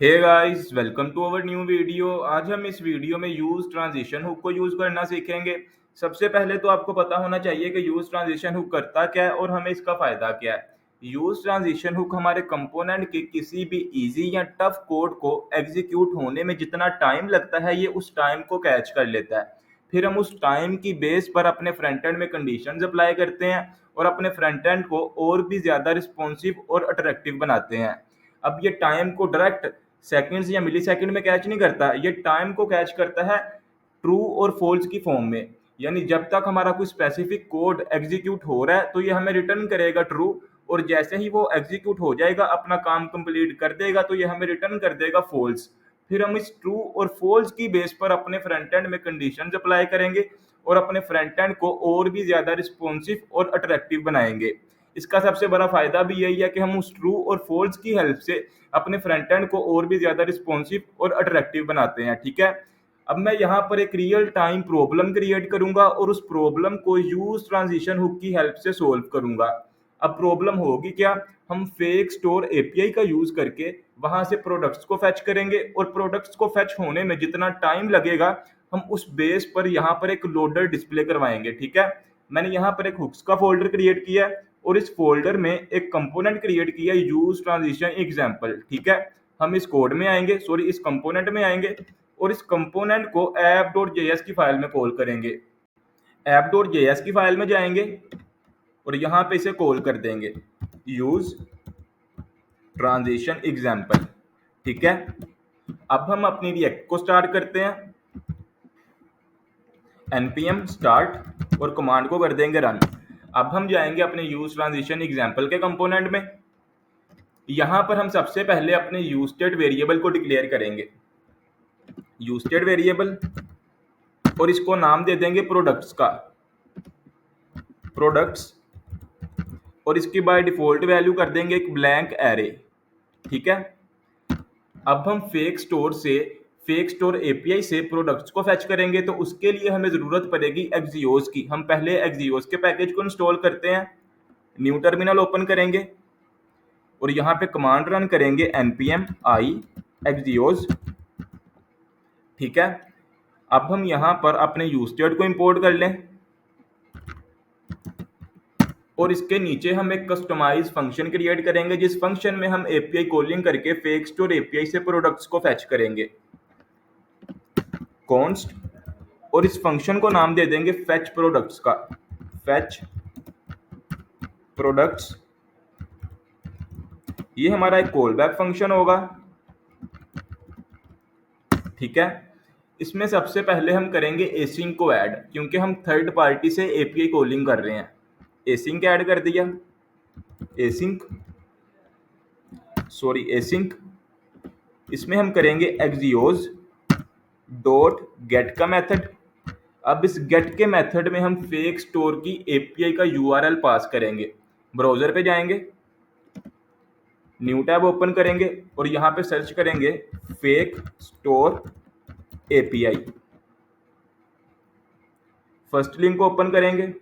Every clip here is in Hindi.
Hey guys, welcome to our new video. आज हम इस वीडियो में यूज ट्रांजिशन हुक को यूज करना सीखेंगे। सबसे पहले तो आपको पता होना चाहिए कि यूज ट्रांजिशन हुक करता क्या है और हमें इसका फायदा क्या है। यूज ट्रांजिशन हुक हमारे कंपोनेंट के किसी भी इजी या टफ कोड को एग्जीक्यूट होने में जितना टाइम लगता है ये उस टाइम को कैच कर लेता है। फिर हम उस टाइम की बेस पर अपने फ्रंट एंड में कंडीशंस अप्लाई करते हैं और अपने फ्रंट एंड को और भी ज्यादा रिस्पॉन्सिव और अट्रैक्टिव बनाते हैं। अब ये टाइम को डायरेक्ट सेकंड्स या मिली सेकंड में कैच नहीं करता, ये टाइम को कैच करता है ट्रू और फॉल्स की फॉर्म में। यानी जब तक हमारा कोई स्पेसिफिक कोड एग्जीक्यूट हो रहा है तो ये हमें रिटर्न करेगा ट्रू, और जैसे ही वो एग्जीक्यूट हो जाएगा अपना काम कंप्लीट कर देगा तो ये हमें रिटर्न कर देगा फॉल्स। फिर हम इस ट्रू और फॉल्स की बेस पर अपने फ्रंट एंड में कंडीशंस अप्लाई करेंगे और अपने फ्रंट एंड को और भी ज्यादा रिस्पॉन्सिव और अट्रैक्टिव बनाएंगे। इसका सबसे बड़ा फायदा भी यही है कि हम उस ट्रू और फॉल्स की हेल्प से अपने फ्रंट एंड को और भी ज्यादा रिस्पॉन्सिव और अट्रैक्टिव बनाते हैं। ठीक है, अब मैं यहाँ पर एक रियल टाइम प्रॉब्लम क्रिएट करूंगा और उस प्रॉब्लम को यूज ट्रांजिशन हुक की हेल्प से सोल्व करूंगा। अब प्रॉब्लम होगी क्या, हम फेक स्टोर एपीआई का यूज करके वहां से प्रोडक्ट्स को फेच करेंगे और प्रोडक्ट्स को फेच होने में जितना टाइम लगेगा हम उस बेस पर यहाँ पर एक लोडर डिस्प्ले करवाएंगे। ठीक है, मैंने यहाँ पर एक हुक्स का फोल्डर क्रिएट किया है और इस फोल्डर में एक कंपोनेंट क्रिएट किया यूज ट्रांजिशन एग्जांपल। ठीक है, हम इस कोड में आएंगे, सॉरी इस कंपोनेंट में आएंगे और इस कंपोनेंट को app.js की फाइल में कॉल करेंगे। app.js की फाइल में जाएंगे और यहाँ पे इसे कॉल कर देंगे यूज ट्रांजिशन एग्जांपल। ठीक है, अब हम अपनी रिएक्ट को स्टार्ट करते हैं, npm स्टार्ट और कमांड को कर देंगे रन। अब हम जाएंगे अपने यूज ट्रांजिशन एग्जांपल के कंपोनेंट में। यहां पर हम सबसे पहले अपने यूज स्टेट वेरिएबल को डिक्लेयर करेंगे, यूज स्टेट वेरिएबल, और इसको नाम दे देंगे प्रोडक्ट्स का, प्रोडक्ट्स, और इसकी बाय डिफॉल्ट वैल्यू कर देंगे एक ब्लैंक एरे। ठीक है, अब हम फेक स्टोर एपीआई से प्रोडक्ट्स को फेच करेंगे तो उसके लिए हमें जरूरत पड़ेगी एक्सियोस की। हम पहले एक्सियोस के पैकेज को इंस्टॉल करते हैं, न्यू टर्मिनल ओपन करेंगे और यहाँ पे कमांड रन करेंगे npm i axios। ठीक है, अब हम यहाँ पर अपने यूज स्टेट को इंपोर्ट कर लें और इसके नीचे हम एक कस्टमाइज फंक्शन क्रिएट करेंगे जिस फंक्शन में हम एपीआई कॉलिंग करके फेक स्टोर एपीआई से प्रोडक्ट्स को फेच करेंगे, कॉन्स्ट, और इस फंक्शन को नाम दे देंगे फेच प्रोडक्ट्स का, फेच प्रोडक्ट्स। ये हमारा एक कॉल बैक फंक्शन होगा। ठीक है, इसमें सबसे पहले हम करेंगे एसिंक को ऐड, क्योंकि हम थर्ड पार्टी से एपीआई कॉलिंग कर रहे हैं। एसिंक ऐड कर दिया, एसिंक, सॉरी एसिंक। इसमें हम करेंगे एक्सियोस डॉट गेट का मेथड। अब इस गेट के मेथड में हम फेक स्टोर की एपीआई का यूआरएल पास करेंगे। ब्राउजर पे जाएंगे, न्यू टैब ओपन करेंगे और यहाँ पे सर्च करेंगे fake store API. First link को ओपन करेंगे,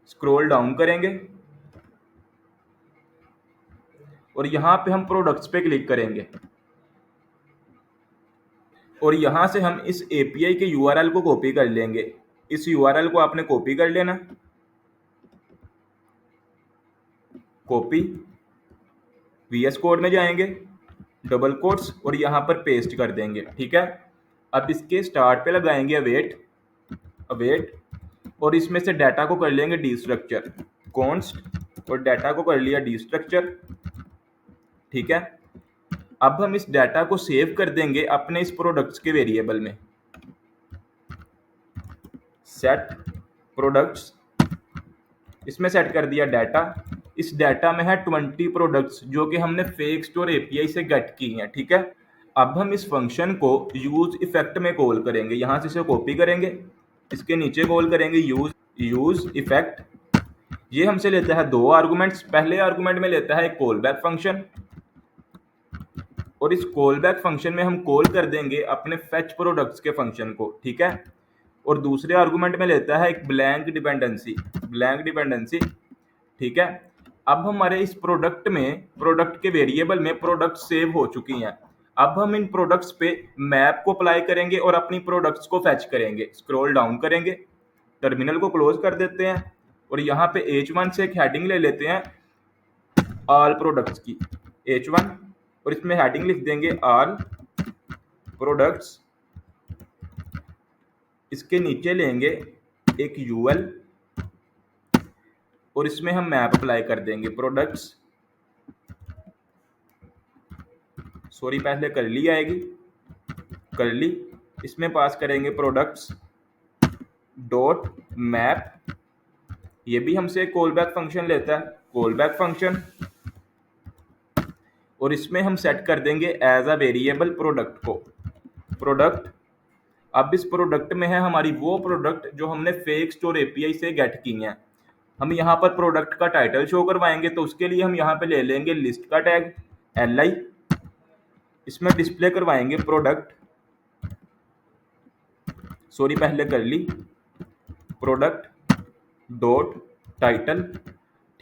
स्क्रॉल डाउन करेंगे और यहाँ पे हम प्रोडक्ट्स पे क्लिक करेंगे और यहाँ से हम इस एपीआई के यूआरएल को कॉपी कर लेंगे। इस यूआरएल को आपने कॉपी कर लेना, कॉपी, वीएस कोड में जाएंगे, डबल कोट्स और यहाँ पर पेस्ट कर देंगे। ठीक है, अब इसके स्टार्ट पे लगाएंगे अवेट, अवेट, और इसमें से डाटा को कर लेंगे डी स्ट्रक्चर, कॉन्स्ट, और डाटा को कर लिया डी स्ट्रक्चर। ठीक है, अब हम इस डाटा को सेव कर देंगे अपने इस प्रोडक्ट्स के वेरिएबल में, सेट प्रोडक्ट्स। इसमें सेट कर दिया डाटा। इस डाटा में है 20 प्रोडक्ट्स जो कि हमने फेक स्टोर एपीआई से गेट की हैं। ठीक है, अब हम इस फंक्शन को यूज इफेक्ट में कॉल करेंगे। यहाँ से इसे कॉपी करेंगे, इसके नीचे कॉल करेंगे यूज इफेक्ट। ये हमसे लेता है दो आर्गुमेंट्स। पहले आर्गुमेंट में लेता है एक कॉल बैक फंक्शन और इस कॉल बैक फंक्शन में हम कॉल कर देंगे अपने फेच प्रोडक्ट्स के फंक्शन को। ठीक है, और दूसरे आर्गुमेंट में लेता है एक ब्लैंक डिपेंडेंसी, ब्लैंक डिपेंडेंसी। ठीक है, अब हमारे इस प्रोडक्ट के वेरिएबल में प्रोडक्ट सेव हो चुकी हैं। अब हम इन प्रोडक्ट्स पे मैप को अप्लाई करेंगे और अपनी प्रोडक्ट्स को फैच करेंगे। स्क्रॉल डाउन करेंगे, टर्मिनल को क्लोज कर देते हैं और यहाँ पे H1 से एक हेडिंग ले लेते हैं ऑल प्रोडक्ट्स की, H1, और इसमें हेडिंग लिख देंगे ऑल प्रोडक्ट्स। इसके नीचे लेंगे एक UL और इसमें हम मैप अप्लाई कर देंगे प्रोडक्ट्स, सॉरी पहले कर ली आएगी, कर ली। इसमें पास करेंगे प्रोडक्ट्स डॉट मैप, ये भी हमसे कॉल बैक फंक्शन लेता है, कॉल बैक फंक्शन, और इसमें हम सेट कर देंगे एज अ वेरिएबल प्रोडक्ट को, प्रोडक्ट। अब इस प्रोडक्ट में है हमारी वो प्रोडक्ट जो हमने फेक स्टोर एपीआई से गेट की हैं। हम यहाँ पर प्रोडक्ट का टाइटल शो करवाएंगे, तो उसके लिए हम यहाँ पे ले लेंगे लिस्ट का टैग LI, इसमें डिस्प्ले करवाएंगे प्रोडक्ट, सॉरी पहले कर ली, प्रोडक्ट डॉट टाइटल,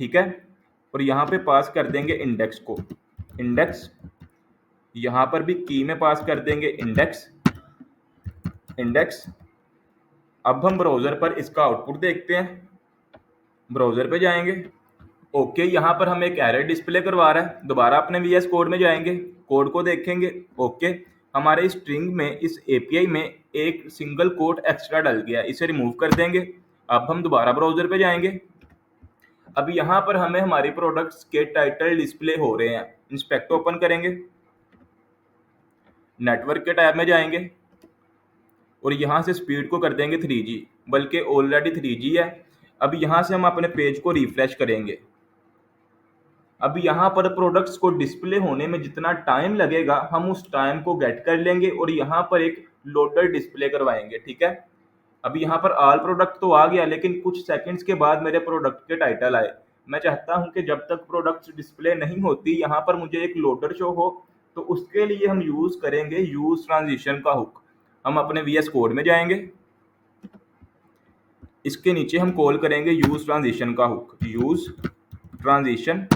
ठीक है। और यहाँ पे पास कर देंगे इंडेक्स को, इंडेक्स, यहाँ पर भी की में पास कर देंगे इंडेक्स, इंडेक्स। अब हम ब्राउजर पर इसका आउटपुट देखते हैं, ब्राउजर पे जाएंगे, ओके, यहाँ पर हमें एक एरर डिस्प्ले करवा रहा है। दोबारा अपने VS कोड में जाएंगे, कोड को देखेंगे, ओके, हमारे स्ट्रिंग में इस एपीआई में एक सिंगल कोट एक्स्ट्रा डल गया, इसे रिमूव कर देंगे। अब हम दोबारा ब्राउजर पे जाएंगे, अब यहाँ पर हमें हमारी प्रोडक्ट्स के टाइटल डिस्प्ले हो रहे हैं। इंस्पेक्ट ओपन करेंगे, नेटवर्क के टैब में जाएंगे और यहाँ से स्पीड को कर देंगे 3G, बल्कि ऑलरेडी 3G है। अब यहाँ से हम अपने पेज को रिफ्रेश करेंगे। अब यहाँ पर प्रोडक्ट्स को डिस्प्ले होने में जितना टाइम लगेगा हम उस टाइम को गेट कर लेंगे और यहाँ पर एक लोडर डिस्प्ले करवाएंगे, ठीक है। अब यहाँ पर ऑल प्रोडक्ट तो आ गया, लेकिन कुछ सेकंड्स के बाद मेरे प्रोडक्ट के टाइटल आए। मैं चाहता हूँ कि जब तक प्रोडक्ट्स डिस्प्ले नहीं होती यहाँ पर मुझे एक लोडर शो हो, तो उसके लिए हम यूज़ करेंगे यूज़ ट्रांजिशन का हुक। हम अपने VS कोड में जाएंगे, इसके नीचे हम कॉल करेंगे यूज़ ट्रांजिशन का हुक, यूज़ ट्रांजिशन।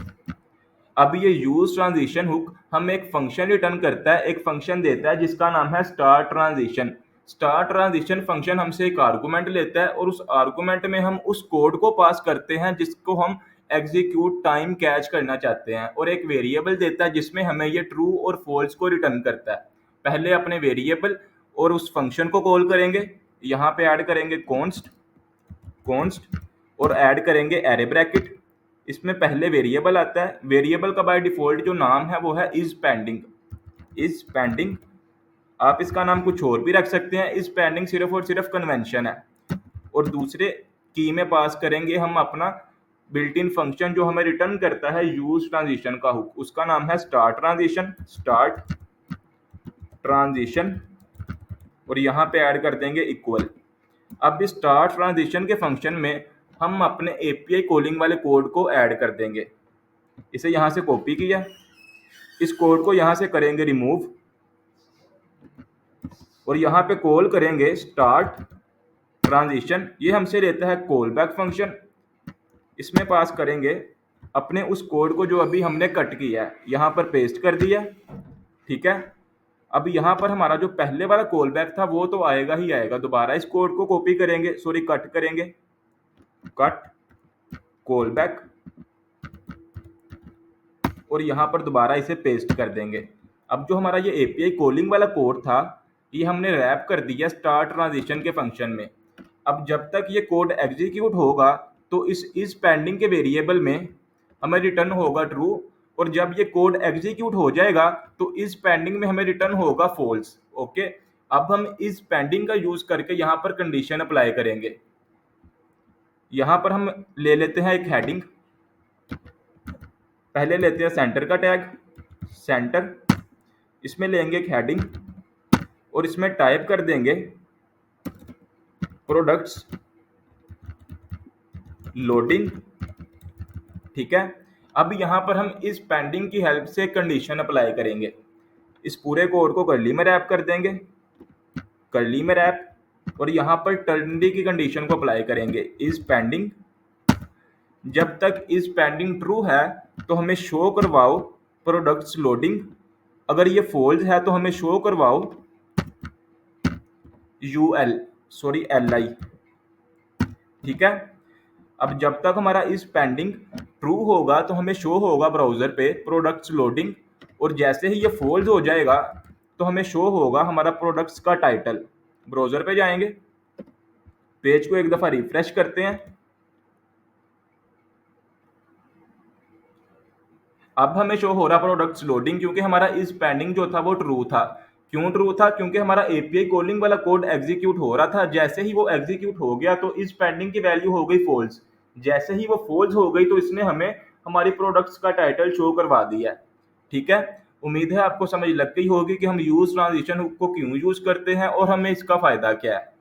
अब ये यूज ट्रांजिशन हुक हमें एक फंक्शन रिटर्न करता है, एक फंक्शन देता है जिसका नाम है star transition. Star transition function हमसे एक आर्गुमेंट लेता है और उस आर्गुमेंट में हम उस कोड को पास करते हैं जिसको हम एग्जीक्यूट टाइम कैच करना चाहते हैं, और एक वेरिएबल देता है जिसमें हमें ये ट्रू और फॉल्स को रिटर्न करता है। पहले अपने वेरिएबल और उस फंक्शन को कॉल करेंगे, यहाँ पे ऐड करेंगे कॉन्स्ट, कॉन्स्ट, और ऐड करेंगे एरे ब्रैकेट। इसमें पहले वेरिएबल आता है, वेरिएबल का बाय डिफॉल्ट जो नाम है वो है इज पेंडिंग, इज पेंडिंग। आप इसका नाम कुछ और भी रख सकते हैं, इज पेंडिंग सिर्फ और सिर्फ कन्वेंशन है। और दूसरे की में पास करेंगे हम अपना बिल्ट इन फंक्शन जो हमें रिटर्न करता है यूज ट्रांजिशन का हुक, उसका नाम है स्टार्ट ट्रांजिशन, स्टार्ट ट्रांजिशन, और यहाँ पे ऐड कर देंगे इक्वल। अब इस स्टार्ट ट्रांजिशन के फंक्शन में हम अपने एपीआई कॉलिंग वाले कोड को ऐड कर देंगे। इसे यहाँ से कॉपी किया, इस कोड को यहाँ से करेंगे रिमूव और यहाँ पे कॉल करेंगे स्टार्ट ट्रांजिशन। ये हमसे लेता है कॉल बैक फंक्शन, इसमें पास करेंगे अपने उस कोड को जो अभी हमने कट किया है, यहाँ पर पेस्ट कर दिया, ठीक है। अब यहाँ पर हमारा जो पहले वाला कॉल बैक था वो तो आएगा ही आएगा। दोबारा इस कोड को कॉपी करेंगे, सॉरी कट करेंगे, कट कॉल बैक, और यहाँ पर दोबारा इसे पेस्ट कर देंगे। अब जो हमारा ये एपीआई कॉलिंग वाला कोड था ये हमने रैप कर दिया स्टार्ट ट्रांजिशन के फंक्शन में। अब जब तक ये कोड एग्जीक्यूट होगा तो इस पेंडिंग के वेरिएबल में हमें रिटर्न होगा ट्रू, और जब ये कोड एग्जीक्यूट हो जाएगा तो इस पेंडिंग में हमें रिटर्न होगा फॉल्स, ओके। अब हम इस पेंडिंग का यूज करके यहाँ पर कंडीशन अप्लाई करेंगे। यहाँ पर हम ले लेते हैं एक हेडिंग, पहले लेते हैं सेंटर का टैग, सेंटर, इसमें लेंगे एक हेडिंग और इसमें टाइप कर देंगे प्रोडक्ट्स लोडिंग, ठीक है। अब यहाँ पर हम इस पेंडिंग की हेल्प से कंडीशन अप्लाई करेंगे। इस पूरे कोड को कर्ली में रैप कर देंगे, कर्ली में रैप, और यहाँ पर टर्नडी की कंडीशन को अप्लाई करेंगे, इज पेंडिंग, जब तक इज पेंडिंग ट्रू है तो हमें शो करवाओ प्रोडक्ट्स लोडिंग, अगर ये फॉल्स है तो हमें शो करवाओ LI। ठीक है। अब जब तक हमारा इस पेंडिंग ट्रू होगा तो हमें शो होगा ब्राउजर पे प्रोडक्ट्स लोडिंग, और जैसे ही ये फॉल्स हो जाएगा तो हमें शो होगा हमारा प्रोडक्ट्स का टाइटल। ब्राउजर पे जाएंगे, पेज को एक दफा रिफ्रेश करते हैं। अब हमें शो हो रहा प्रोडक्ट्स लोडिंग, क्योंकि हमारा इस पेंडिंग जो था वो ट्रू था। क्यों ट्रू था? क्योंकि हमारा एपीआई कॉलिंग वाला कोड एग्जीक्यूट हो रहा था। जैसे ही वो एग्जीक्यूट हो गया तो इस पेंडिंग की वैल्यू हो गई फॉल्स। जैसे ही वो फॉल्स हो गई तो इसने हमें हमारी प्रोडक्ट्स का टाइटल शो करवा दिया। ठीक है। उम्मीद है आपको समझ लग गई होगी कि हम यूज ट्रांजिशन हुक को क्यों यूज करते हैं और हमें इसका फायदा क्या है।